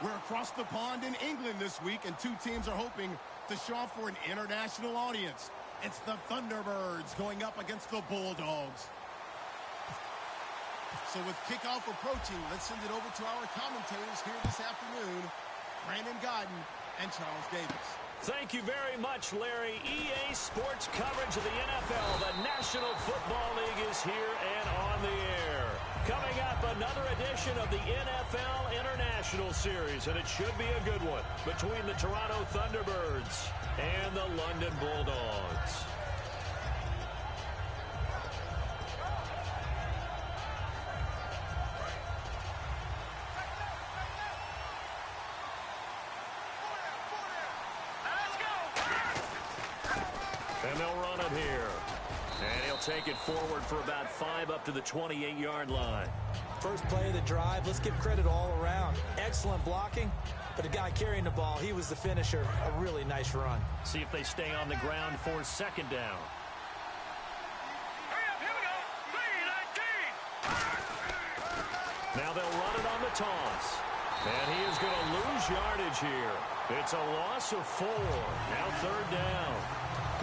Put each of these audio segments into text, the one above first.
We're across the pond in England this week, and two teams are hoping to show off for an international audience. It's the Thunderbirds going up against the Bulldogs. So with kickoff approaching, let's send it over to our commentators here this afternoon, Brandon Godden and Charles Davis. Thank you very much, Larry. EA Sports coverage of the NFL. The National Football League is here and on the air. Coming up, another edition of the NFL International Series, and it should be a good one between the Toronto Thunderbirds and the London Bulldogs. And they'll run it here. And he'll take it forward for about 5 up to the 28-yard line. First play of the drive, let's give credit all around. Excellent blocking, but the guy carrying the ball, he was the finisher. A really nice run. See if they stay on the ground for second down. Hurry up, here we go. 3-19. Now they'll run it on the toss. And he is going to lose yardage here. It's a loss of 4. Now third down.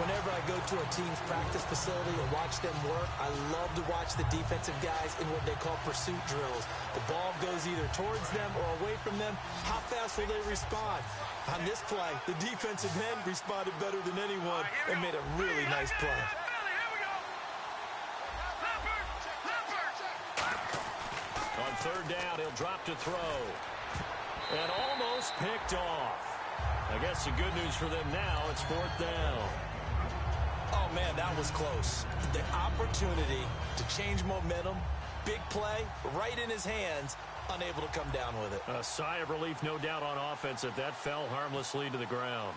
Whenever I go to a team's practice facility and watch them work, I love to watch the defensive guys in what they call pursuit drills. The ball goes either towards them or away from them. How fast will they respond? On this play, the defensive end responded better than anyone and made a really nice play. On third down, he'll drop to throw. And almost picked off. I guess the good news for them now, it's fourth down. Oh, man, that was close. The opportunity to change momentum, big play, right in his hands, unable to come down with it. A sigh of relief, no doubt, on offense if that fell harmlessly to the ground.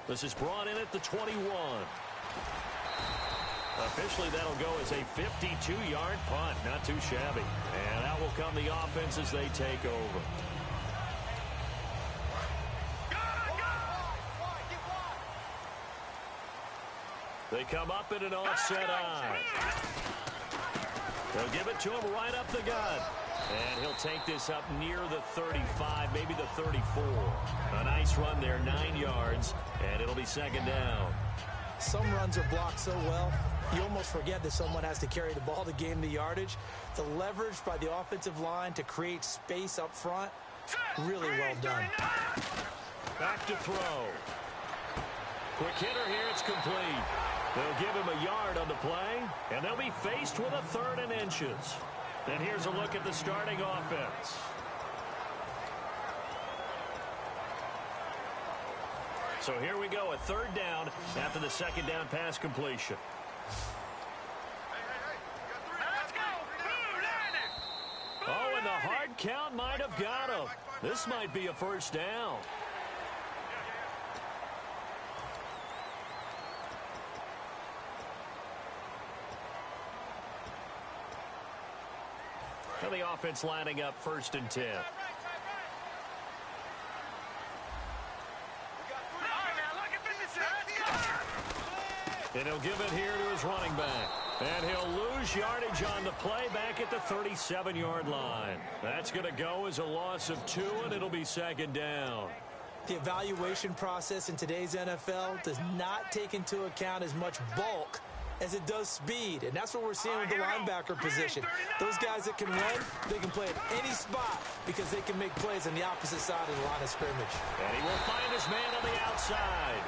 This is brought in at the 21. Officially, that'll go as a 52-yard punt. Not too shabby. And out will come the offense as they take over. They come up in an offset eye. They'll give it to him right up the gut. And he'll take this up near the 35, maybe the 34. A nice run there, 9 yards, and it'll be second down. Some runs are blocked so well, you almost forget that someone has to carry the ball to gain the yardage. The leverage by the offensive line to create space up front, really well done. Back to throw. Quick hitter here, it's complete. They'll give him a yard on the play, and they'll be faced with a 3rd and inches. And here's a look at the starting offense. So here we go, a third down after the second down pass completion. Oh, and the hard count might have got him. This might be a first down. And the offense lining up 1st and 10. And he'll give it here to his running back. And he'll lose yardage on the play back at the 37-yard line. That's going to go as a loss of 2, and it'll be second down. The evaluation process in today's NFL does not take into account as much bulk as it does speed, and that's what we're seeing with the linebacker position. Those guys that can run, they can play at any spot because they can make plays on the opposite side of the line of scrimmage. And he will find his man on the outside.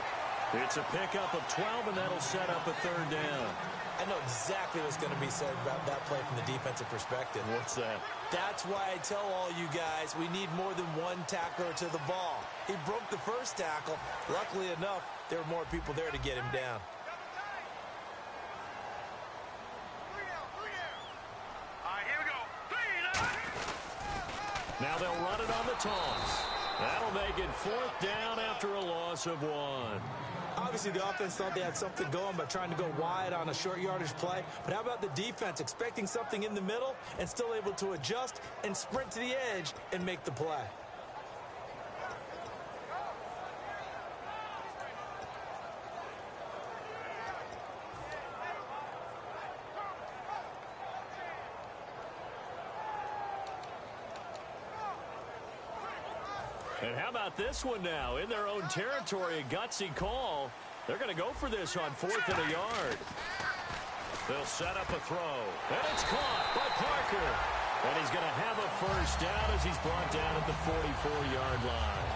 It's a pickup of 12, and that'll set up a third down. I know exactly what's going to be said about that play from the defensive perspective. What's that? That's why I tell all you guys we need more than one tackler to the ball. He broke the first tackle. Luckily enough, there were more people there to get him down. Now they'll run it on the toss. That'll make it fourth down after a loss of 1. Obviously, the offense thought they had something going by trying to go wide on a short yardage play. But how about the defense expecting something in the middle and still able to adjust and sprint to the edge and make the play? And how about this one now? In their own territory, a gutsy call. They're going to go for this on 4th and a yard. They'll set up a throw. And it's caught by Parker. And he's going to have a first down as he's brought down at the 44-yard line.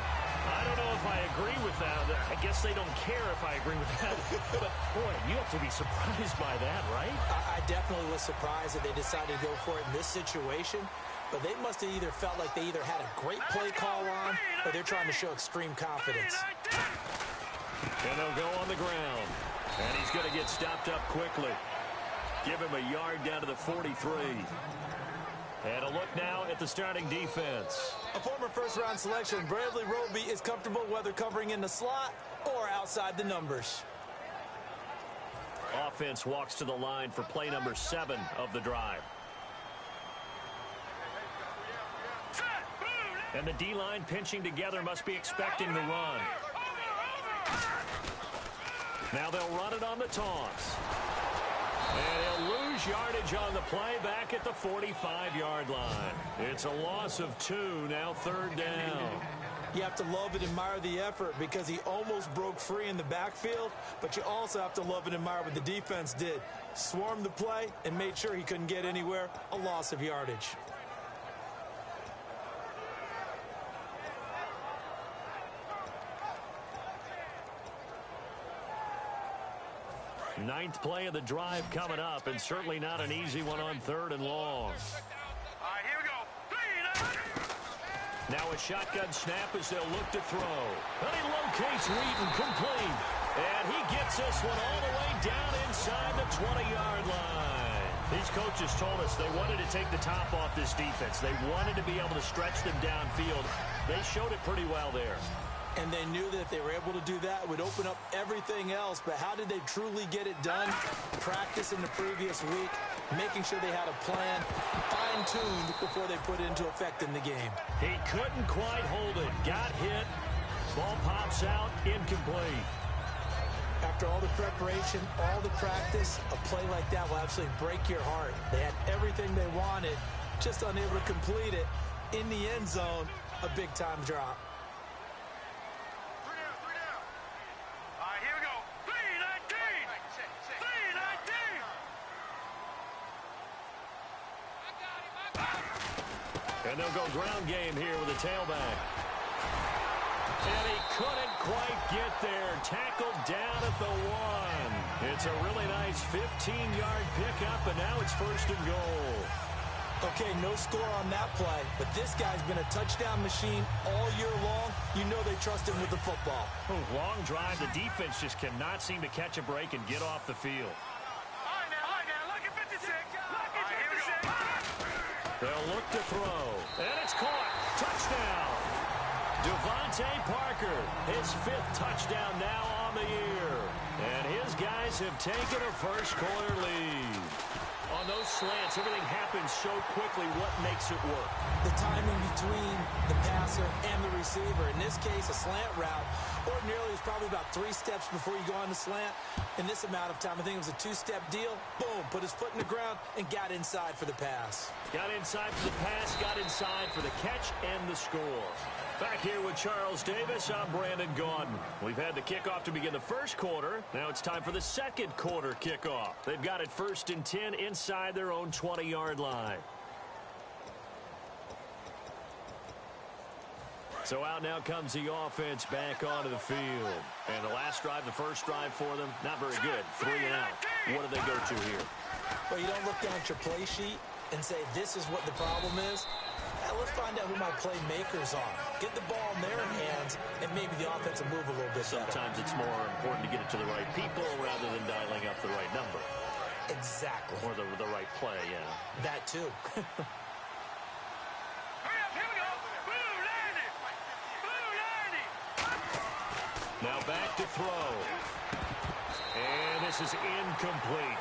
I don't know if I agree with that. I guess they don't care if I agree with that. But, boy, you have to be surprised by that, right? I definitely was surprised that they decided to go for it in this situation. But they must have either felt like they either had a great play call on or they're trying to show extreme confidence. And they'll go on the ground. And he's going to get stopped up quickly. Give him a yard down to the 43. And a look now at the starting defense. A former first-round selection, Bradley Roby is comfortable whether covering in the slot or outside the numbers. Offense walks to the line for play number 7 of the drive. And the D-line pinching together must be expecting the run. Now they'll run it on the toss. And he'll lose yardage on the play back at the 45-yard line. It's a loss of 2, now 3rd down. You have to love and admire the effort because he almost broke free in the backfield, but you also have to love and admire what the defense did. Swarmed the play and made sure he couldn't get anywhere, a loss of yardage. 9th play of the drive coming up, and certainly not an easy one on 3rd and long. All right, here we go. Now a shotgun snap as they'll look to throw. And he locates Wheaton, complete. And he gets this one all the way down inside the 20-yard line. These coaches told us they wanted to take the top off this defense. They wanted to be able to stretch them downfield. They showed it pretty well there. And they knew that if they were able to do that, it would open up everything else. But how did they truly get it done? Practice in the previous week, making sure they had a plan, fine-tuned before they put it into effect in the game. He couldn't quite hold it. Got hit. Ball pops out, incomplete. After all the preparation, all the practice, a play like that will absolutely break your heart. They had everything they wanted, just unable to complete it. In the end zone, a big-time drop. And they'll go ground game here with a tailback. And he couldn't quite get there. Tackled down at the 1. It's a really nice 15-yard pickup, and now it's 1st and goal. Okay, no score on that play, but this guy's been a touchdown machine all year long. You know they trust him with the football. Long drive. The defense just cannot seem to catch a break and get off the field. They'll look to throw. And it's caught. Touchdown. Devontae Parker, his 5th touchdown now on the year. And his guys have taken a first-quarter lead. On those slants, everything happens so quickly. What makes it work? The timing between the passer and the receiver. In this case, a slant route. Ordinarily, it's probably about 3 steps before you go on the slant. In this amount of time, I think it was a 2-step deal. Boom, put his foot in the ground and got inside for the pass. Got inside for the pass, got inside for the catch and the score. Back here with Charles Davis, I'm Brandon Gaudin. We've had the kickoff to begin the first quarter. Now it's time for the second quarter kickoff. They've got it 1st and 10 inside their own 20-yard line. So out now comes the offense back onto the field. And the last drive, the first drive for them, not very good. 3 and out. What do they go to here? Well, you don't look down at your play sheet and say, this is what the problem is. Now, let's find out who my playmakers are. Get the ball in their hands, and maybe the offense will move a little bit better. Sometimes it's more important to get it to the right people rather than dialing up the right number. Exactly. Or the right play, yeah. That, too. Now back to throw. And this is incomplete.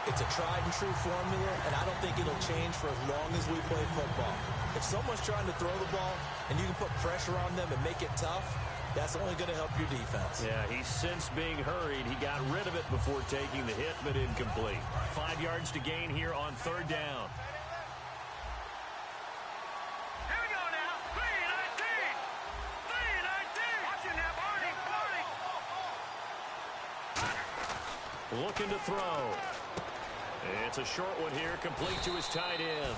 It's a tried-and-true formula, and I don't think it'll change for as long as we play football. If someone's trying to throw the ball and you can put pressure on them and make it tough, that's only going to help your defense. Yeah, he's since being hurried. He got rid of it before taking the hit, but incomplete. 5 yards to gain here on 3rd down. Here we go now. 3-19. 3-19. looking to throw. It's a short one here, complete to his tight end.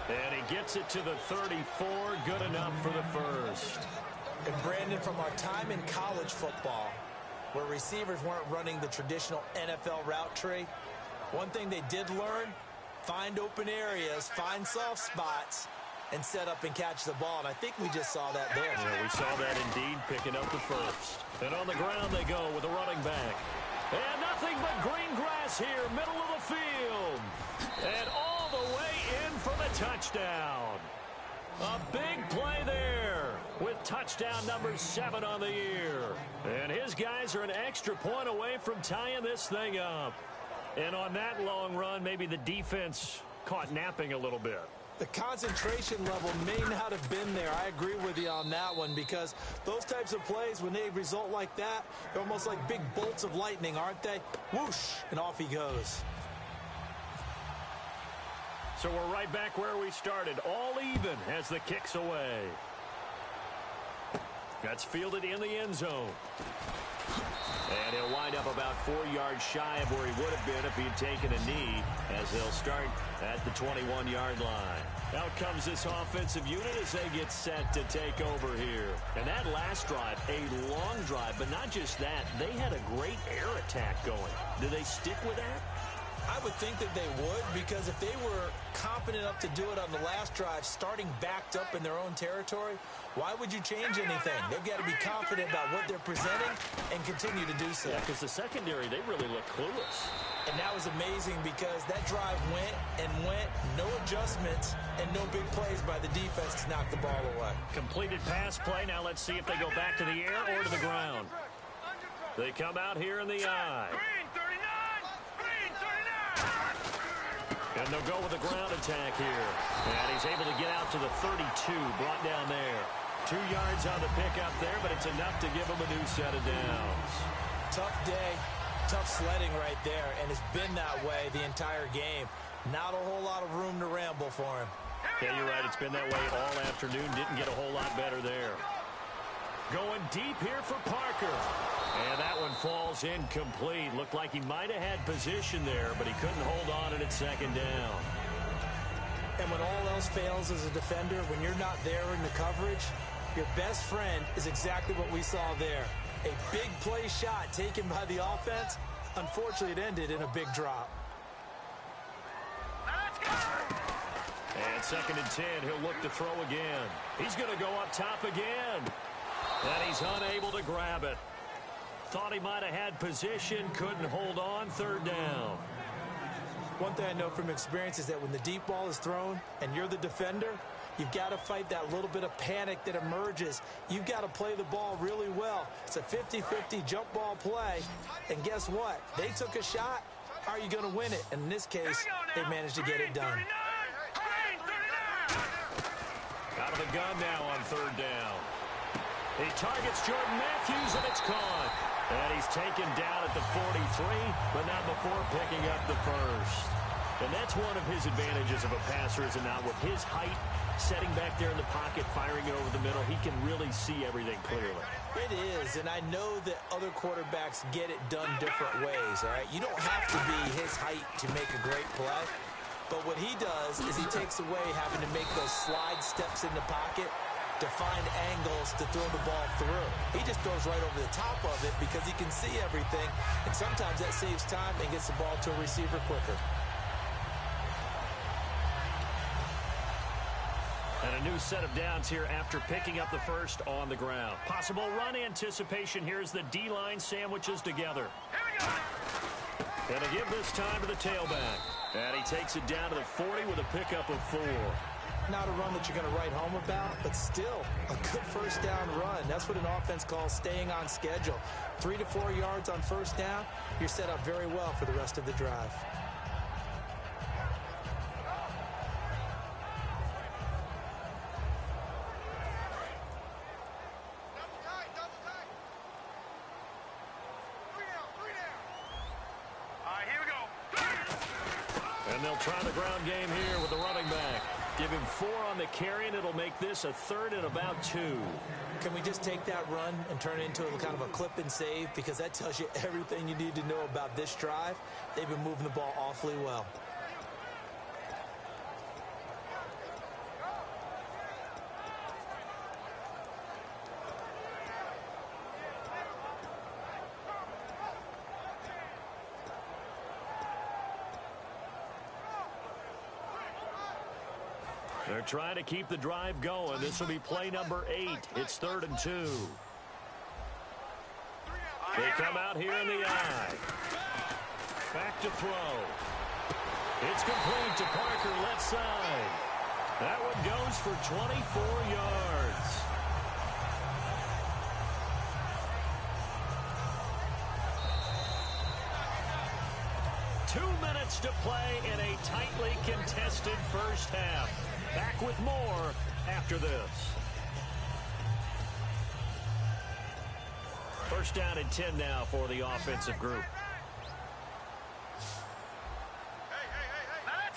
And he gets it to the 34, good enough for the first. And Brandon, from our time in college football, where receivers weren't running the traditional NFL route tree, one thing they did learn, find open areas, find soft spots, and set up and catch the ball. And I think we just saw that there. Yeah, we saw that indeed, picking up the first. And on the ground they go with a running back. And nothing but green grass here, middle of the field. And all the way in for the touchdown. A big play there with touchdown number 7 on the year. And his guys are an extra point away from tying this thing up. And on that long run, maybe the defense caught napping a little bit. The concentration level may not have been there. I agree with you on that one, because those types of plays, when they result like that, they're almost like big bolts of lightning, aren't they? Whoosh, and off he goes. So we're right back where we started, all even as the kick's away. That's fielded in the end zone. And he'll wind up about 4 yards shy of where he would have been if he'd taken a knee, as they'll start at the 21-yard line. Out comes this offensive unit as they get set to take over here. And that last drive, a long drive, but not just that, they had a great air attack going. Do they stick with that? I would think that they would, because if they were confident enough to do it on the last drive, starting backed up in their own territory, why would you change anything? They've got to be confident about what they're presenting and continue to do so. Yeah, because the secondary, they really look clueless. And that was amazing, because that drive went and went, no adjustments, and no big plays by the defense to knock the ball away. Completed pass play. Now let's see if they go back to the air or to the ground. They come out here in the I. And they'll go with a ground attack here. And he's able to get out to the 32, brought down there. 2 yards on the pickup there, but it's enough to give him a new set of downs. Tough day, tough sledding right there, and it's been that way the entire game. Not a whole lot of room to ramble for him. Yeah, you're right. It's been that way all afternoon. Didn't get a whole lot better there. Going deep here for Parker. And that one falls incomplete. Looked like he might have had position there, but he couldn't hold on at second down. And when all else fails as a defender, when you're not there in the coverage, your best friend is exactly what we saw there. A big play shot taken by the offense. Unfortunately, it ended in a big drop. And 2nd and 10, he'll look to throw again. He's going to go up top again. And he's unable to grab it. Thought he might have had position, couldn't hold on, 3rd down. One thing I know from experience is that when the deep ball is thrown and you're the defender, you've got to fight that little bit of panic that emerges. You've got to play the ball really well. It's a 50-50 jump ball play. And guess what? They took a shot. How are you going to win it? And in this case, they managed to get it done. Out of the gun now on 3rd down. He targets Jordan Matthews, and it's caught. And he's taken down at the 43, but not before picking up the first. And that's one of his advantages of a passer, is not with his height, setting back there in the pocket, firing it over the middle. He can really see everything clearly. It is, and I know that other quarterbacks get it done different ways, all right? You don't have to be his height to make a great play. But what he does is he takes away having to make those slide steps in the pocket to find angles to throw the ball through. He just throws right over the top of it because he can see everything, and sometimes that saves time and gets the ball to a receiver quicker. And a new set of downs here after picking up the first on the ground. Possible run anticipation here as the D-line sandwiches together. And to give this time to the tailback. And he takes it down to the 40 with a pickup of 4. Not a run that you're going to write home about, but still a good first down run. That's what an offense calls staying on schedule. 3 to 4 yards on first down, you're set up very well for the rest of the drive. And they'll try the ground game here with the running back. Give him 4 on the carry, and it'll make this a 3rd and about 2. Can we just take that run and turn it into kind of a clip and save? Because that tells you everything you need to know about this drive. They've been moving the ball awfully well. They're trying to keep the drive going. This will be play number 8. It's 3rd and 2. They come out here in the eye. Back to throw. It's complete to Parker, left side. That one goes for 24 yards. Two minutes to play in a tightly contested first half. Back with more after this. First down and 10 now for the offensive group.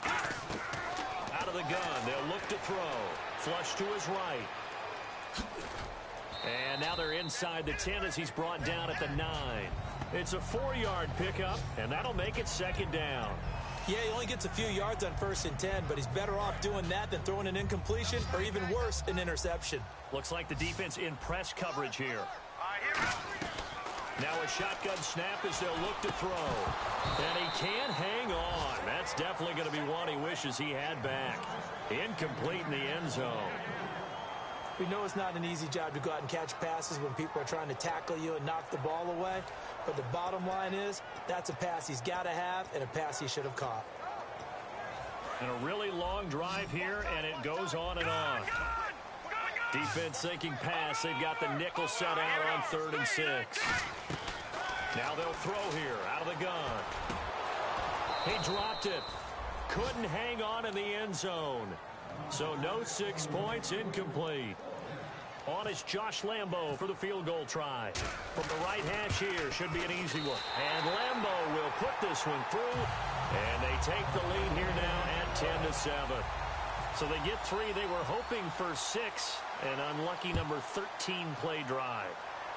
Out of the gun, they'll look to throw. Flush to his right. And now they're inside the 10 as he's brought down at the 9. It's a 4-yard pickup, and that'll make it 2nd down. Yeah, he only gets a few yards on 1st and 10, but he's better off doing that than throwing an incompletion or even worse, an interception. Looks like the defense in press coverage here. Now a shotgun snap as they'll look to throw. And he can't hang on. That's definitely going to be one he wishes he had back. Incomplete in the end zone. We know it's not an easy job to go out and catch passes when people are trying to tackle you and knock the ball away. But the bottom line is, that's a pass he's got to have and a pass he should have caught. And a really long drive here, and it goes on and on. Defense thinking pass. They've got the nickel set out on 3rd and 6. Now they'll throw here out of the gun. He dropped it. Couldn't hang on in the end zone. So no 6 points, incomplete. On is Josh Lambo for the field goal try. From the right hash here, should be an easy one. And Lambo will put this one through. And they take the lead here now at 10-7. So they get 3. They were hoping for 6. An unlucky number 13 play drive.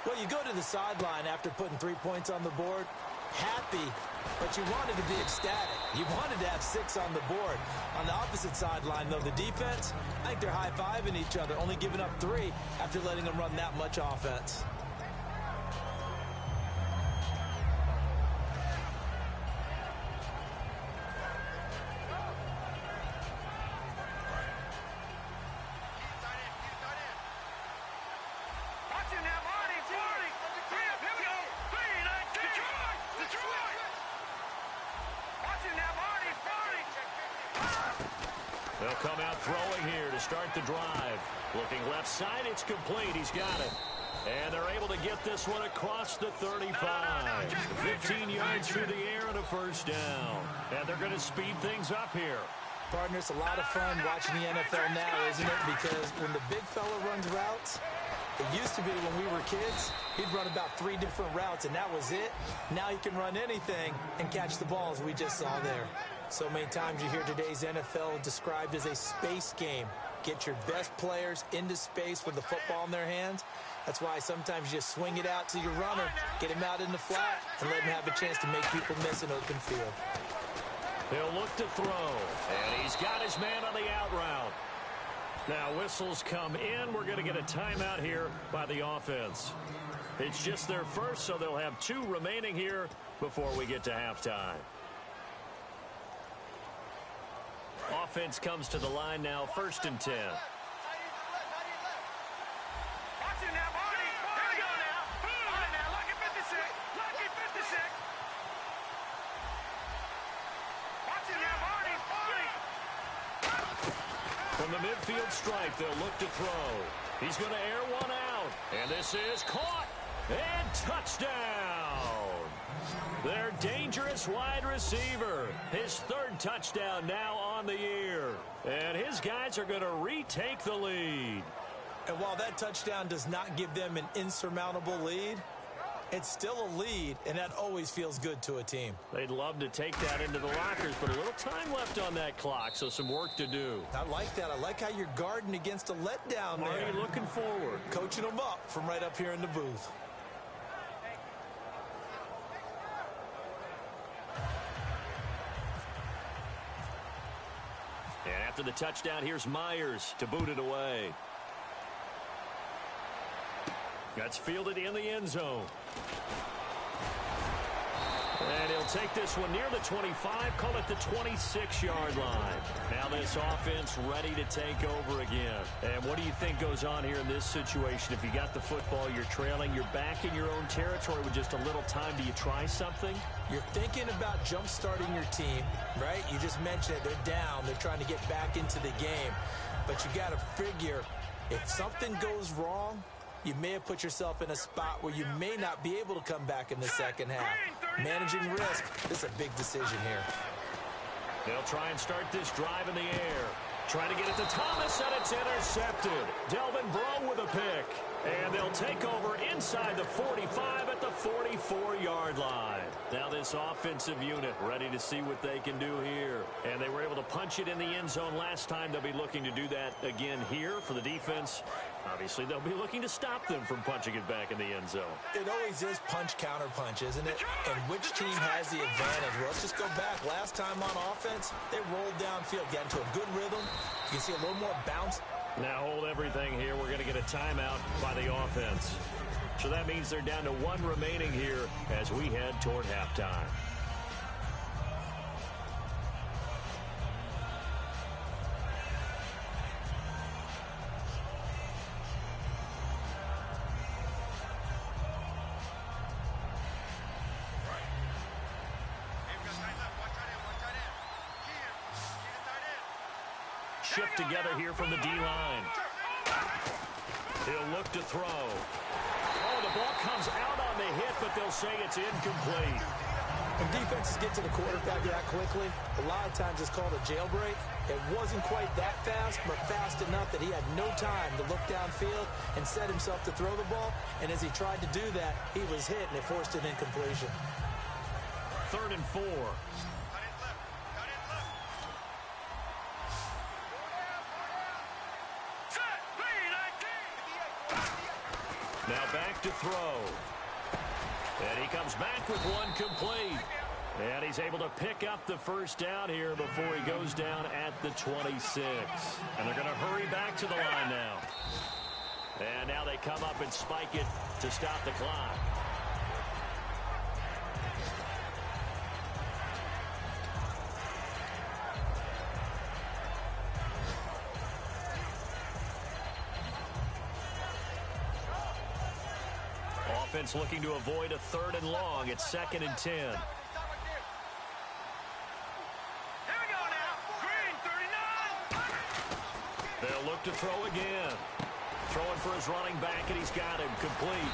Well, you go to the sideline after putting 3 points on the board, happy, but you wanted to be ecstatic. You wanted to have 6 on the board. On the opposite sideline, though, the defense, I think they're high-fiving each other, only giving up 3 after letting them run that much offense. They'll come out throwing here to start the drive. Looking left side, it's complete. He's got it. And they're able to get this one across the 35. 15 yards through the air and a first down. And they're going to speed things up here. Partner, it's a lot of fun watching the NFL now, isn't it? Because when the big fella runs routes, it used to be when we were kids, he'd run about 3 different routes, and that was it. Now he can run anything and catch the ball, as we just saw there. So many times you hear today's NFL described as a space game. Get your best players into space with the football in their hands. That's why sometimes you just swing it out to your runner, get him out in the flat, and let him have a chance to make people miss an open field. He'll look to throw, and he's got his man on the out route. Now whistles come in. We're going to get a timeout here by the offense. It's just their first, so they'll have 2 remaining here before we get to halftime. Offense comes to the line now, 1st and 10. From the midfield stripe, they'll look to throw. He's going to air one out. And this is caught. And touchdown. Their dangerous wide receiver. His 3rd touchdown now on the year. And his guys are going to retake the lead. And while that touchdown does not give them an insurmountable lead, It's still a lead, and that always feels good to a team. They'd love to take that into the lockers, but a little time left on that clock, so some work to do. I like that. I like how you're guarding against a letdown there. Already looking forward. Coaching them up from right up here in the booth. And after the touchdown, here's Myers to boot it away. That's fielded in the end zone. And he'll take this one near the 25, call it the 26-yard line. Now this offense ready to take over again. And what do you think goes on here in this situation? If you got the football, you're trailing, you're back in your own territory with just a little time. Do you try something? You're thinking about jump-starting your team, right? You just mentioned it. They're down. They're trying to get back into the game. But you got to figure, if something goes wrong, you may have put yourself in a spot where you may not be able to come back in the second half. Managing risk, this is a big decision here. They'll try and start this drive in the air. Trying to get it to Thomas, and it's intercepted. Delvin Breaux with a pick. And they'll take over inside the 45 at the 44-yard line. Now this offensive unit ready to see what they can do here. And they were able to punch it in the end zone last time. They'll be looking to do that again here for the defense. Obviously, they'll be looking to stop them from punching it back in the end zone. It always is punch-counter-punch, isn't it? And which team has the advantage? Well, let's just go back. Last time on offense, they rolled downfield, got into a good rhythm. You can see a little more bounce. Now hold everything here. We're going to get a timeout by the offense. So that means they're down to one remaining here as we head toward halftime. Shift together here from the D-line. He'll look to throw. Oh, the ball comes out on the hit, but they'll say it's incomplete. When defenses get to the quarterback that quickly, a lot of times it's called a jailbreak. It wasn't quite that fast, but fast enough that he had no time to look downfield and set himself to throw the ball. And as he tried to do that, he was hit, and it forced an incompletion. 3rd and 4. Now back to throw. And he comes back with one complete. And he's able to pick up the first down here before he goes down at the 26. And they're going to hurry back to the line now. And now they come up and spike it to stop the clock. Offense looking to avoid a 3rd and long. It's 2nd and 10. Here we go now. Green 39. They'll look to throw again. Throwing for his running back, and he's got him complete.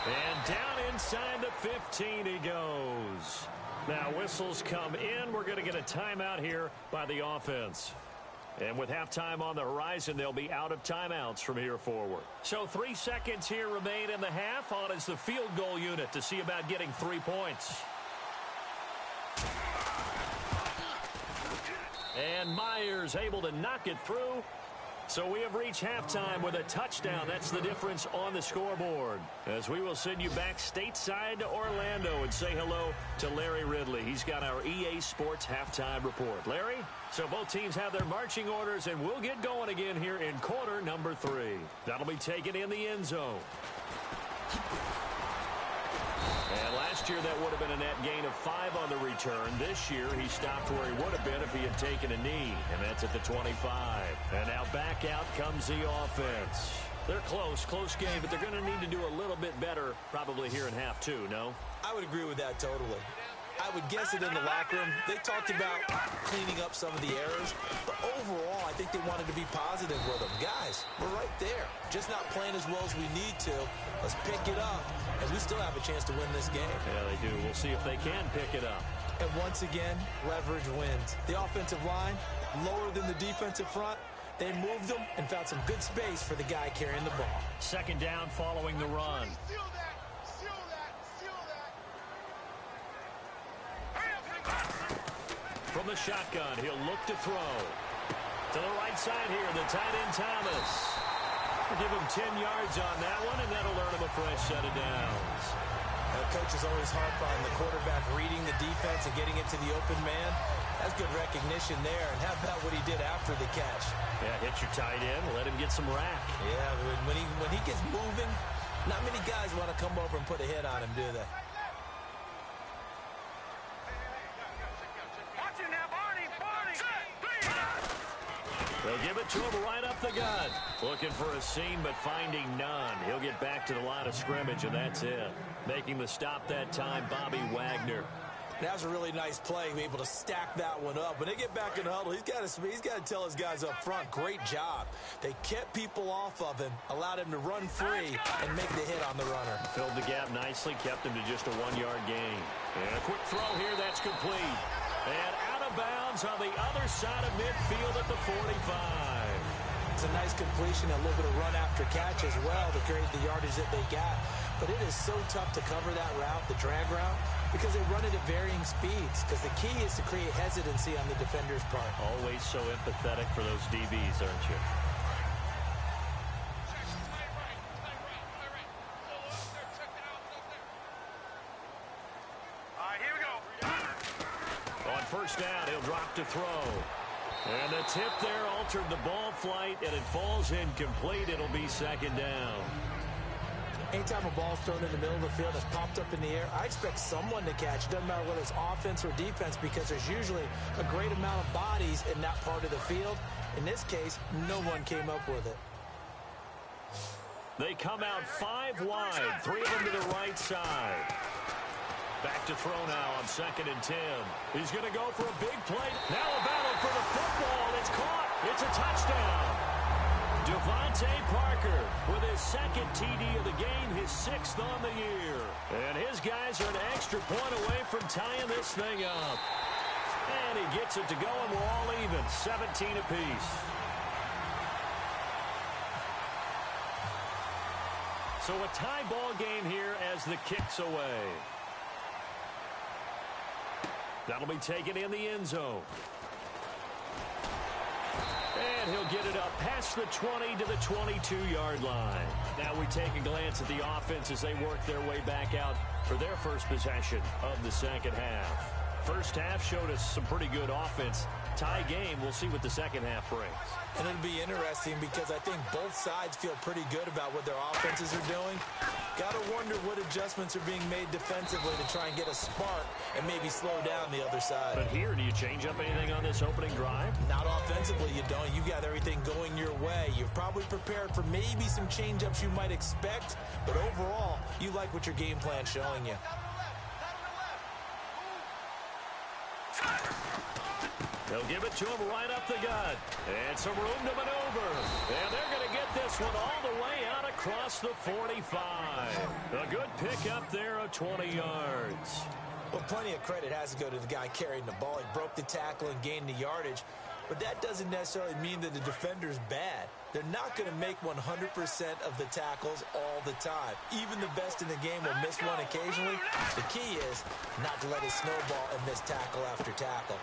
And down inside the 15 he goes. Now whistles come in. We're going to get a timeout here by the offense. And with halftime on the horizon, they'll be out of timeouts from here forward. So 3 seconds here remain in the half. On is the field goal unit to see about getting 3 points. And Myers able to knock it through. So we have reached halftime with a touchdown. That's the difference on the scoreboard. As we will send you back stateside to Orlando and say hello to Larry Ridley. He's got our EA Sports halftime report. Larry, so both teams have their marching orders, and we'll get going again here in quarter number 3. That'll be taken in the end zone. And last year, that would have been a net gain of 5 on the return. This year, he stopped where he would have been if he had taken a knee, and that's at the 25. And now back out comes the offense. They're close game, but they're going to need to do a little bit better probably here in half 2, no? I would agree with that totally. I would guess it in the locker room. They talked about cleaning up some of the errors, but overall, I think they wanted to be positive with them. Guys, we're right there. Just not playing as well as we need to. Let's pick it up, and we still have a chance to win this game. Yeah, they do. We'll see if they can pick it up. And once again, leverage wins. The offensive line, lower than the defensive front. They moved them and found some good space for the guy carrying the ball. 2nd down following the run. Seal that. Seal that. Seal the shotgun. He'll look to throw. To the right side here, the tight end Thomas. We'll give him 10 yards on that one, and that'll earn him a fresh set of downs. Coaches always harp on the quarterback reading the defense and getting it to the open man. That's good recognition there. And how about what he did after the catch? Yeah, hit your tight end, let him get some rack. Yeah, when he gets moving, not many guys want to come over and put a hit on him, do they? Watch it now, Barney. They'll give it to him right up the gut. Looking for a seam, but finding none. He'll get back to the line of scrimmage, and that's it. Making the stop that time, Bobby Wagner. That was a really nice play, able to stack that one up. When they get back in the huddle, he's got to tell his guys up front, great job. They kept people off of him, allowed him to run free, and make the hit on the runner. Filled the gap nicely, kept him to just a 1-yard gain. And a quick throw here, that's complete. And out of bounds on the other side of midfield at the 45. It's a nice completion, a little bit of run after catch as well to create the yardage that they got. But it is so tough to cover that route, the drag route, because they run it at varying speeds. Because the key is to create hesitancy on the defender's part. Always so empathetic for those DBs, aren't you? All right, here we go. On first down, he'll drop to throw. And the tip there altered the ball flight, and it falls incomplete. It'll be second down. Anytime a ball's thrown in the middle of the field, it's popped up in the air, I expect someone to catch. It doesn't matter whether it's offense or defense, because there's usually a great amount of bodies in that part of the field. In this case, no one came up with it. They come out 5 wide, 3 of them to the right side. Back to throw now on 2nd and 10. He's going to go for a big play. Now a battle for the football. It's caught. It's a touchdown. Devontae Parker with his 2nd TD of the game, his 6th on the year. And his guys are an extra point away from tying this thing up. And he gets it to go, and we're all even, 17 apiece. So a tie ball game here as the kick's away. That'll be taken in the end zone. And he'll get it up past the 20 to the 22-yard line. Now we take a glance at the offense as they work their way back out for their first possession of the second half. First half showed us some pretty good offense. Tie game, we'll see what the second half brings. And it'll be interesting because I think both sides feel pretty good about what their offenses are doing. Got to wonder what adjustments are being made defensively to try and get a spark and maybe slow down the other side. But here, do you change up anything on this opening drive? Not offensively, you don't. You've got everything going your way. You've probably prepared for maybe some change-ups you might expect, but overall, you like what your game plan's showing you. They'll give it to him right up the gut. And some room to maneuver. And they're going to get this one all the way out across the 45. A good pickup there of 20 yards. Well, plenty of credit has to go to the guy carrying the ball. He broke the tackle and gained the yardage. But that doesn't necessarily mean that the defender's bad. They're not going to make 100% of the tackles all the time. Even the best in the game will miss one occasionally. The key is not to let it snowball and miss tackle after tackle.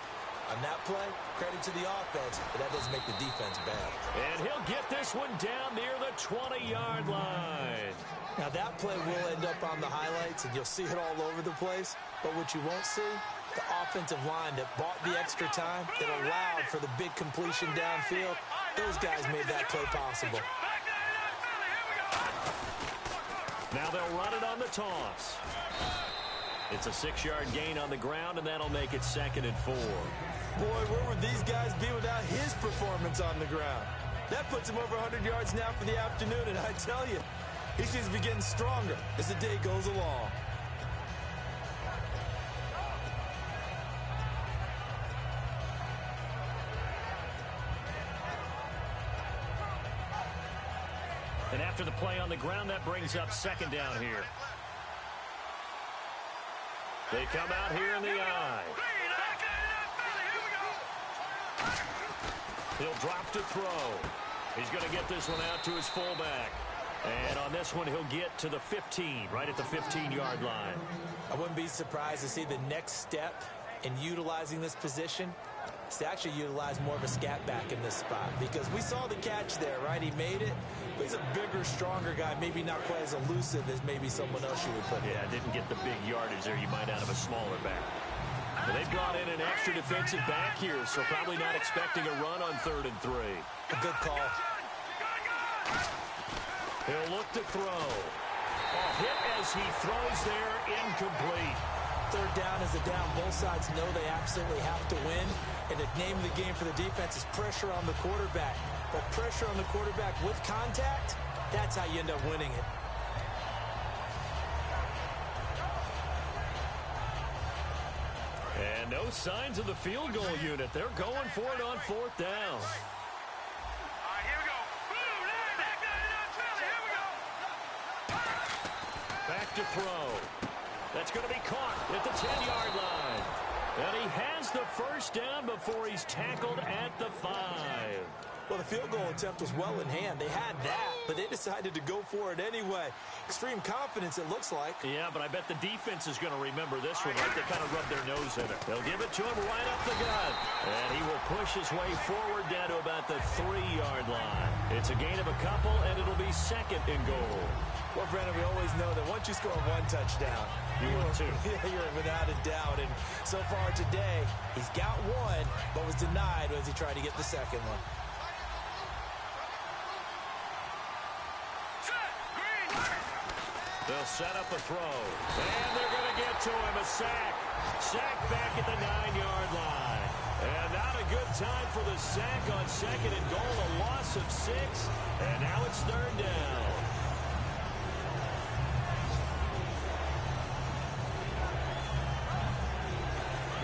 On that play, credit to the offense, but that doesn't make the defense bad. And he'll get this one down near the 20-yard line. Now, that play will end up on the highlights, and you'll see it all over the place. But what you won't see, the offensive line that bought the extra time, that allowed for the big completion downfield, those guys made that play possible. Now they'll run it on the toss. It's a 6-yard gain on the ground, and that'll make it 2nd and 4. Boy, where would these guys be without his performance on the ground? That puts him over 100 yards now for the afternoon, and I tell you, he seems to be getting stronger as the day goes along. And after the play on the ground, that brings up 2nd down here. They come out here in the eye. He'll drop to throw. He's going to get this one out to his fullback. And on this one, he'll get to the 15, right at the 15-yard line. I wouldn't be surprised to see the next step in utilizing this position is to actually utilize more of a scat back in this spot, because we saw the catch there, right? He made it, but he's a bigger, stronger guy, maybe not quite as elusive as maybe someone else you would put in. Yeah, didn't get the big yardage there you might out of a smaller back. But they brought in an extra defensive back here, so probably not expecting a run on 3rd and 3. A good call. He'll look to throw. Hit as he throws there, incomplete. 3rd down is a down. Both sides know they absolutely have to win. And the name of the game for the defense is pressure on the quarterback. But pressure on the quarterback with contact, that's how you end up winning it. And no signs of the field goal unit. They're going for it on 4th down. Back to throw. That's going to be caught at the 10-yard line. And he has the 1st down before he's tackled at the 5. Well, the field goal attempt was well in hand. They had that, but they decided to go for it anyway. Extreme confidence, it looks like. Yeah, but I bet the defense is going to remember this one. Like they kind of rubbed their nose in it. They'll give it to him right up the gut. And he will push his way forward down to about the 3-yard line. It's a gain of a couple, and it'll be 2nd and goal. Well, Brandon, we always know that once you score 1 touchdown, you're without a doubt. And so far today, he's got 1, but was denied as he tried to get the 2nd one. They'll set up a throw. And they're going to get to him. A sack. Sack back at the 9-yard line. And not a good time for the sack on 2nd and goal. A loss of 6. And now it's 3rd down.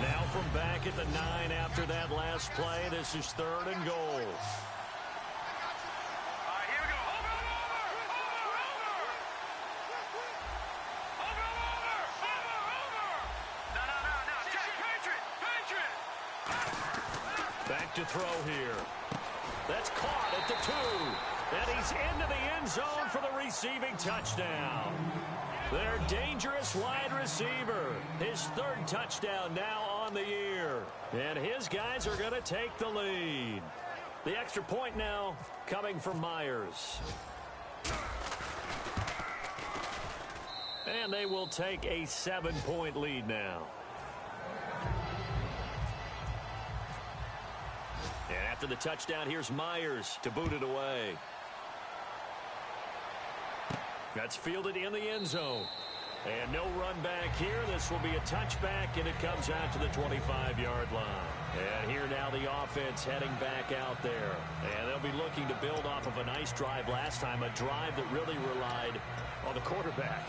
Now from back at the 9 after that last play, this is 3rd and goal. Back to throw here. That's caught at the 2. And he's into the end zone for the receiving touchdown. Their dangerous wide receiver. His 3rd touchdown now on the year. And his guys are going to take the lead. The extra point now coming from Myers. And they will take a 7-point lead now. And after the touchdown, here's Myers to boot it away. That's fielded in the end zone. And no run back here. This will be a touchback, and it comes out to the 25-yard line. And here now the offense heading back out there. And they'll be looking to build off of a nice drive last time, a drive that really relied on the quarterback.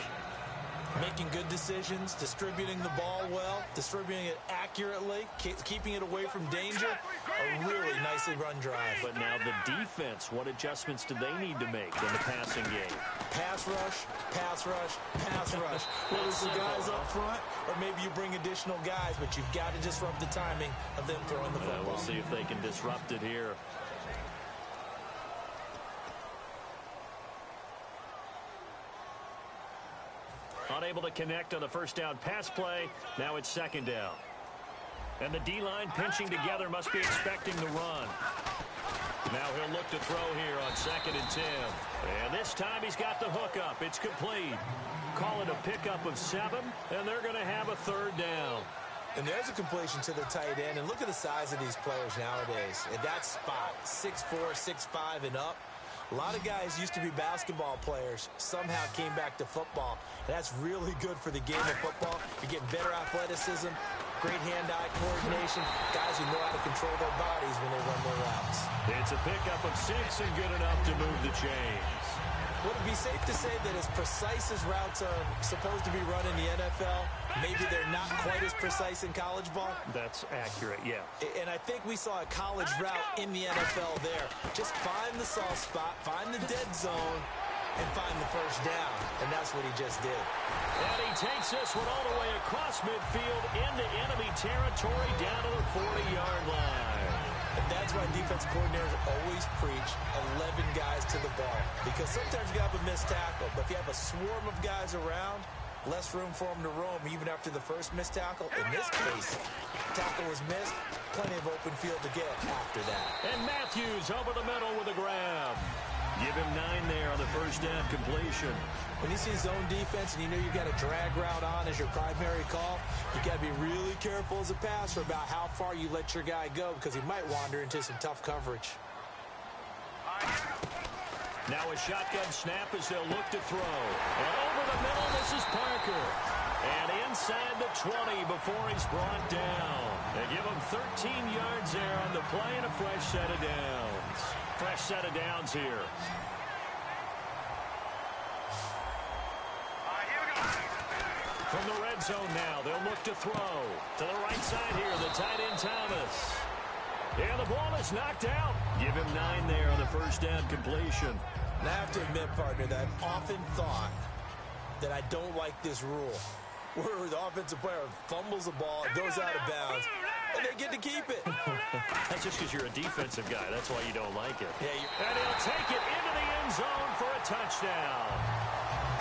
Making good decisions, distributing the ball well, distributing it accurately, keeping it away from danger. A really nicely run drive. But now the defense, what adjustments do they need to make in the passing game? Pass rush, pass rush, pass rush. Whether it's the guys up front or maybe you bring additional guys, but you've got to disrupt the timing of them throwing the football. We'll see if they can disrupt it here. Unable to connect on the 1st down pass play. Now it's 2nd down. And the D-line pinching together, must be expecting the run. Now he'll look to throw here on 2nd and 10. And this time he's got the hook up. It's complete. Call it a pickup of 7, and they're going to have a 3rd down. And there's a completion to the tight end. And look at the size of these players nowadays. At that spot, 6'4", 6'5", and up. A lot of guys used to be basketball players, somehow came back to football. And that's really good for the game of football. You're getting better athleticism, great hand-eye coordination, guys who know how to control their bodies when they run their routes. It's a pickup of 6 and good enough to move the chains. Would it be safe to say that as precise as routes are supposed to be run in the NFL, maybe they're not quite as precise in college ball? That's accurate, yeah. And I think we saw a college route in the NFL there. Just find the soft spot, find the dead zone, and find the 1st down. And that's what he just did. And he takes this one all the way across midfield into enemy territory down to the 40-yard line. And that's why defense coordinators always preach 11 guys to the ball. Because sometimes you have a missed tackle, but if you have a swarm of guys around, less room for him to roam even after the first missed tackle. In this case, tackle was missed, plenty of open field to get after that. And Matthews over the middle with a grab. Give him 9 there on the first down completion. When you see zone defense and you know you've got a drag route on as your primary call, you got to be really careful as a passer about how far you let your guy go because he might wander into some tough coverage. Now a shotgun snap as they'll look to throw. And over the middle, this is Parker. And inside the 20 before he's brought down. They give him 13 yards there on the play and a fresh set of downs. Fresh set of downs here. From the red zone now, they'll look to throw. To the right side here, the tight end Thomas. And the ball is knocked out. Give him 9 there on the first down completion. And I have to admit, partner, that I've often thought that I don't like this rule, where the offensive player fumbles the ball, it goes out of bounds, and they get to keep it. That's just because you're a defensive guy. That's why you don't like it. Yeah, and he'll take it into the end zone for a touchdown.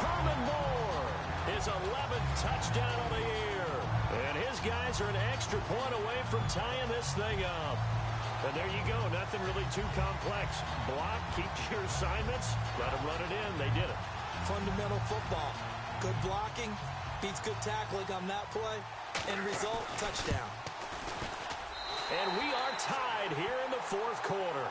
Herman Moore, his 11th touchdown of the year. And his guys are an extra point away from tying this thing up. And there you go. Nothing really too complex. Block, keep to your assignments, let them run it in. They did it. Fundamental football. Good blocking beats good tackling on that play. End result, touchdown. And we are tied here in the fourth quarter.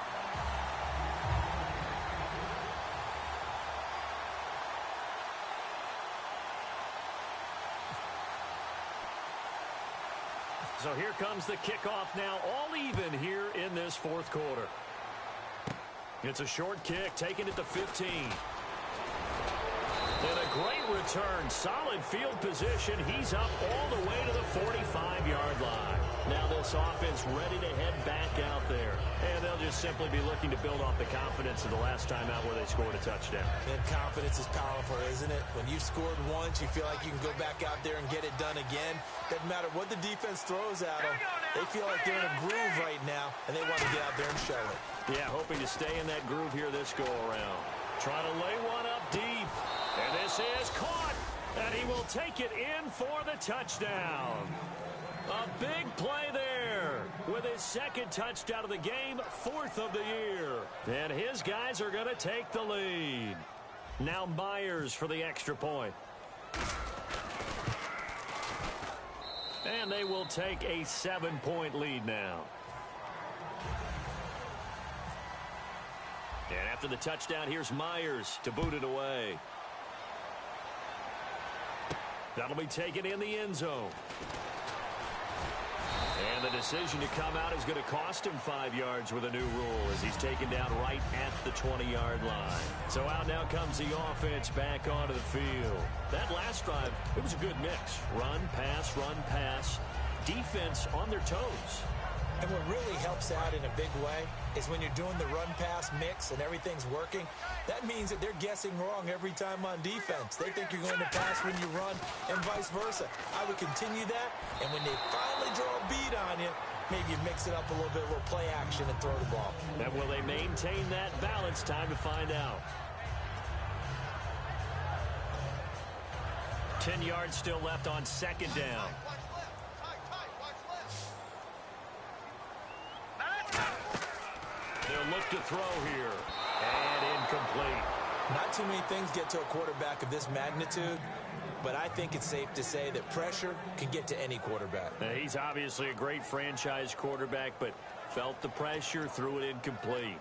So here comes the kickoff now, all even here in this fourth quarter. It's a short kick, taken at the 15. And a great return, solid field position. He's up all the way to the 45-yard line. Now this offense ready to head back out there. And they'll just simply be looking to build off the confidence of the last time out where they scored a touchdown. And confidence is powerful, isn't it? When you've scored once, you feel like you can go back out there and get it done again. Doesn't matter what the defense throws at them. They feel like they're in a groove right now, and they want to get out there and show it. Yeah, hoping to stay in that groove here this go-around. Trying to lay one up deep. And this is caught. And he will take it in for the touchdown. A big play there with his second touchdown of the game, 4th of the year. And his guys are going to take the lead. Now Myers for the extra point. And they will take a 7-point lead now. And after the touchdown, here's Myers to boot it away. That'll be taken in the end zone. And the decision to come out is going to cost him 5 yards with a new rule as he's taken down right at the 20-yard line. So out now comes the offense back onto the field. That last drive, it was a good mix. Run, pass, defense on their toes. And what really helps out in a big way is when you're doing the run-pass mix and everything's working, that means that they're guessing wrong every time on defense. They think you're going to pass when you run and vice versa. I would continue that, and when they finally draw a beat on you, maybe you mix it up a little bit, a little play action and throw the ball. And will they maintain that balance? Time to find out. 10 yards still left on second down. They'll look to throw here. And incomplete. Not too many things get to a quarterback of this magnitude, but I think it's safe to say that pressure can get to any quarterback. Now, he's obviously a great franchise quarterback, but felt the pressure, threw it incomplete.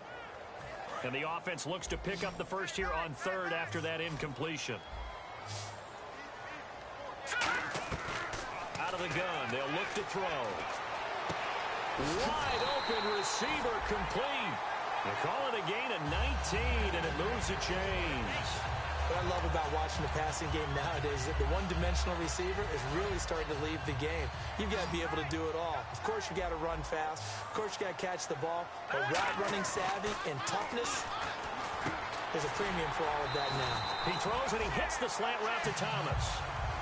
And the offense looks to pick up the first here on third after that incompletion. Out of the gun, they'll look to throw. Wide open receiver complete. They call it a gain of 19, and it moves the chains. What I love about watching the passing game nowadays is that the one-dimensional receiver is really starting to leave the game. You've got to be able to do it all. Of course, you got to run fast. Of course, you got to catch the ball. But route running savvy and toughness, there's a premium for all of that now. He throws, and he hits the slant route to Thomas.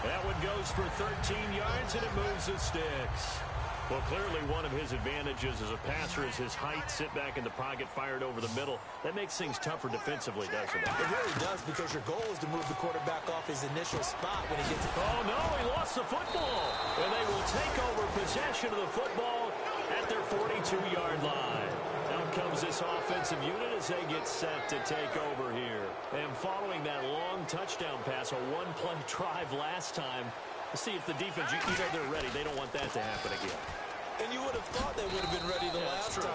That one goes for 13 yards, and it moves the sticks. Well, clearly one of his advantages as a passer is his height. Sit back in the pocket, fired over the middle. That makes things tougher defensively, doesn't it? It really does, because your goal is to move the quarterback off his initial spot when he gets it. Oh, no, he lost the football. And they will take over possession of the football at their 42-yard line. Out comes this offensive unit as they get set to take over here. And following that long touchdown pass, a one-play drive last time, see if the defense, you know they're ready. They don't want that to happen again. And you would have thought they would have been ready the last time.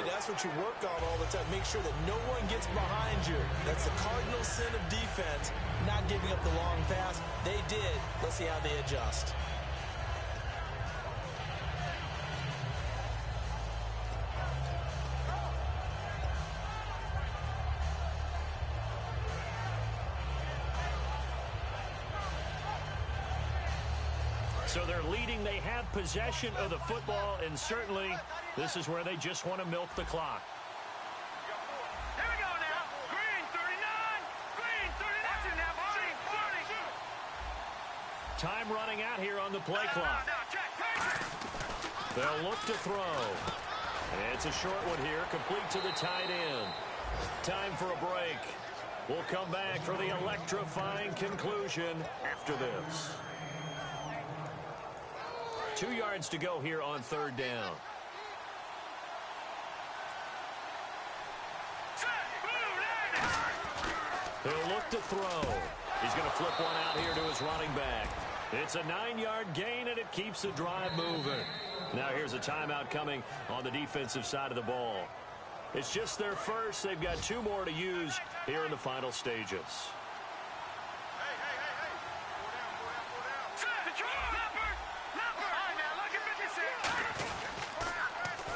That's what you work on all the time. Make sure that no one gets behind you. That's the cardinal sin of defense, not giving up the long pass. They did. Let's see how they adjust. So they're leading. They have possession of the football, and certainly this is where they just want to milk the clock. Here we go now. Green 39. Green 39. Watch it now, Marty. 40. Time running out here on the play clock. Now, check. They'll look to throw. And it's a short one here, complete to the tight end. Time for a break. We'll come back for the electrifying conclusion after this. 2 yards to go here on third down. He'll look to throw. He's going to flip one out here to his running back. It's a 9-yard gain, and it keeps the drive moving. Now here's a timeout coming on the defensive side of the ball. It's just their first. They've got 2 more to use here in the final stages.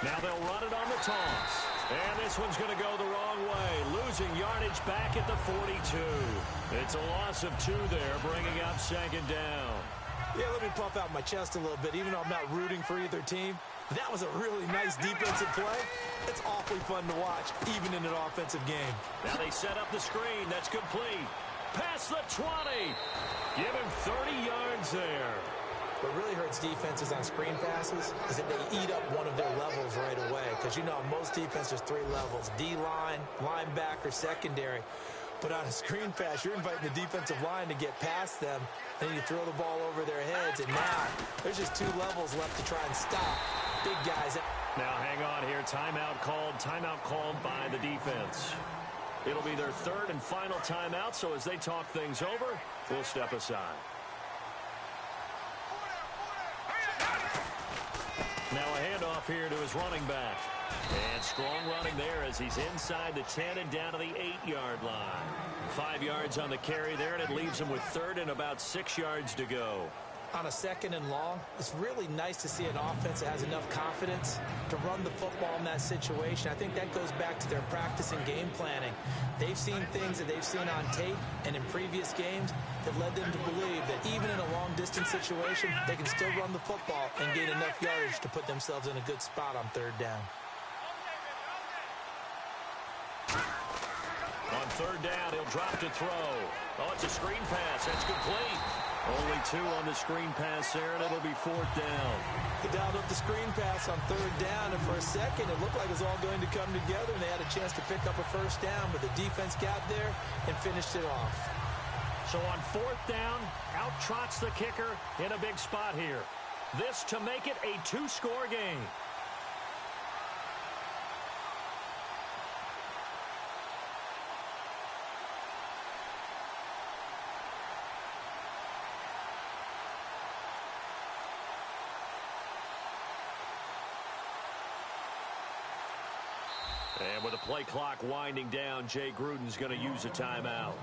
Now they'll run it on the toss. And this one's going to go the wrong way. Losing yardage back at the 42. It's a loss of 2 there, bringing up second down. Yeah, let me puff out my chest a little bit, even though I'm not rooting for either team. That was a really nice defensive play. It's awfully fun to watch, even in an offensive game. Now they set up the screen. That's complete. Past the 20. Give him 30 yards there. What really hurts defenses on screen passes is that they eat up one of their levels right away. Because, you know, most defenses, there's 3 levels. D-line, linebacker, secondary. But on a screen pass, you're inviting the defensive line to get past them. Then you throw the ball over their heads. And now there's just 2 levels left to try and stop big guys. Now hang on here. Timeout called by the defense. It'll be their 3rd and final timeout. So as they talk things over, we'll step aside. Now a handoff here to his running back. And strong running there as he's inside the 10 and down to the 8-yard line. 5 yards on the carry there, and it leaves him with 3rd and about 6 yards to go. On a 2nd and long, it's really nice to see an offense that has enough confidence to run the football in that situation. I think that goes back to their practice and game planning. They've seen things that they've seen on tape and in previous games that led them to believe that even in a long-distance situation, they can still run the football and gain enough yardage to put themselves in a good spot on 3rd down. On 3rd down, he'll drop to throw. Oh, it's a screen pass. That's complete. Only 2 on the screen pass there, and it'll be 4th down. They dialed up the screen pass on 3rd down, and for a second, it looked like it was all going to come together, and they had a chance to pick up a 1st down, but the defense got there and finished it off. So on 4th down, out trots the kicker in a big spot here. This to make it a 2-score game. And with the play clock winding down, Jay Gruden's going to use a timeout.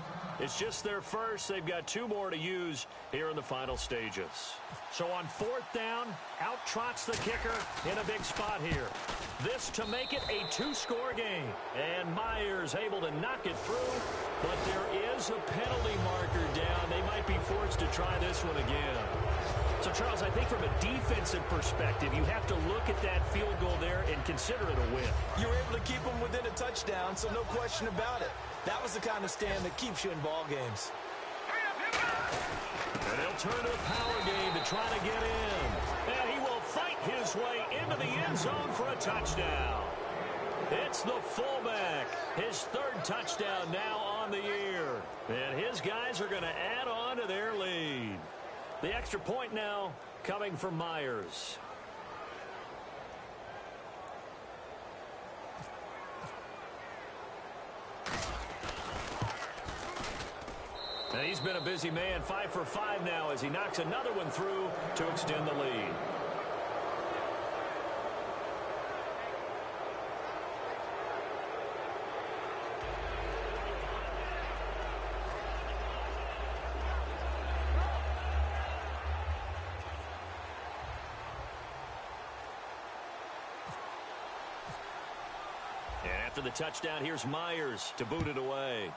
It's just their first. They've got 2 more to use here in the final stages. So on 4th down, out trots the kicker in a big spot here. This to make it a 2-score game. And Myers able to knock it through, but there is a penalty marker down. They might be forced to try this one again. So, Charles, I think from a defensive perspective, you have to look at that field goal there and consider it a win. You were able to keep them within a touchdown, so no question about it. That was the kind of stand that keeps you in ball games. And they'll turn to a power game to try to get in. And he will fight his way into the end zone for a touchdown. It's the fullback. His third touchdown now on the year. And his guys are going to add on to their lead. The extra point now coming from Myers. And he's been a busy man, 5 for 5 now as he knocks another one through to extend the lead. And after the touchdown, here's Myers to boot it away.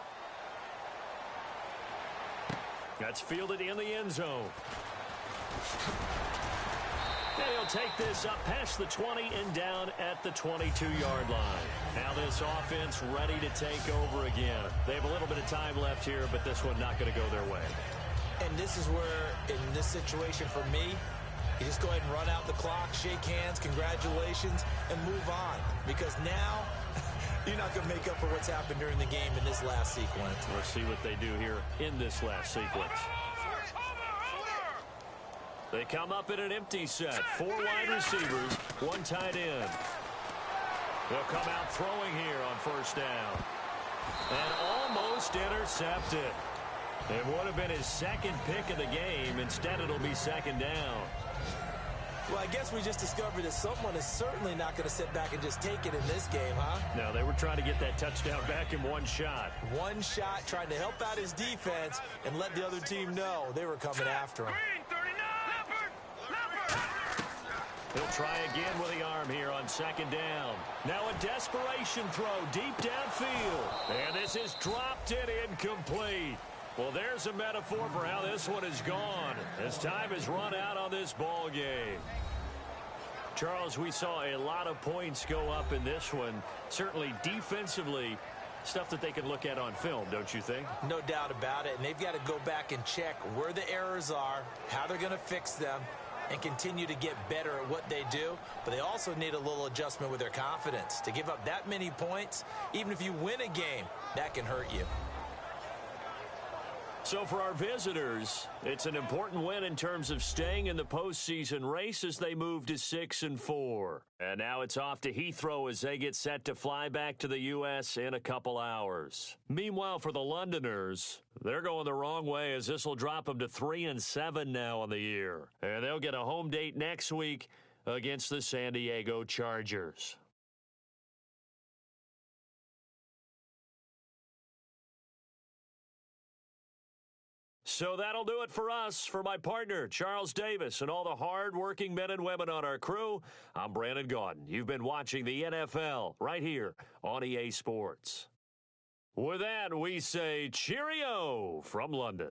That's fielded in the end zone. And he'll take this up past the 20 and down at the 22-yard line. Now this offense ready to take over again. They have a little bit of time left here, but this one not going to go their way. And this is where, in this situation for me, you just go ahead and run out the clock, shake hands, congratulations, and move on. Because now you're not going to make up for what's happened during the game in this last sequence. We'll see what they do here in this last sequence. They come up in an empty set. 4 wide receivers, 1 tight end. They'll come out throwing here on first down. And almost intercepted. It would have been his second pick of the game. Instead, it'll be second down. Well, I guess we just discovered that someone is certainly not going to sit back and just take it in this game, huh? No, they were trying to get that touchdown back in one shot. One shot, trying to help out his defense and let the other team know they were coming after him. He'll try again with the arm here on second down. Now a desperation throw deep downfield. And this is dropped and incomplete. Well, there's a metaphor for how this one is gone as time has run out on this ball game. Charles, we saw a lot of points go up in this one. Certainly defensively, stuff that they can look at on film, don't you think? No doubt about it. And they've got to go back and check where the errors are, how they're going to fix them, and continue to get better at what they do. But they also need a little adjustment with their confidence. To give up that many points, even if you win a game, that can hurt you. So for our visitors, it's an important win in terms of staying in the postseason race as they move to 6-4. And now it's off to Heathrow as they get set to fly back to the U.S. in a couple hours. Meanwhile, for the Londoners, they're going the wrong way as this will drop them to 3-7 now on the year. And they'll get a home date next week against the San Diego Chargers. So that'll do it for us. For my partner, Charles Davis, and all the hard-working men and women on our crew, I'm Brandon Gaudin. You've been watching the NFL right here on EA Sports. With that, we say cheerio from London.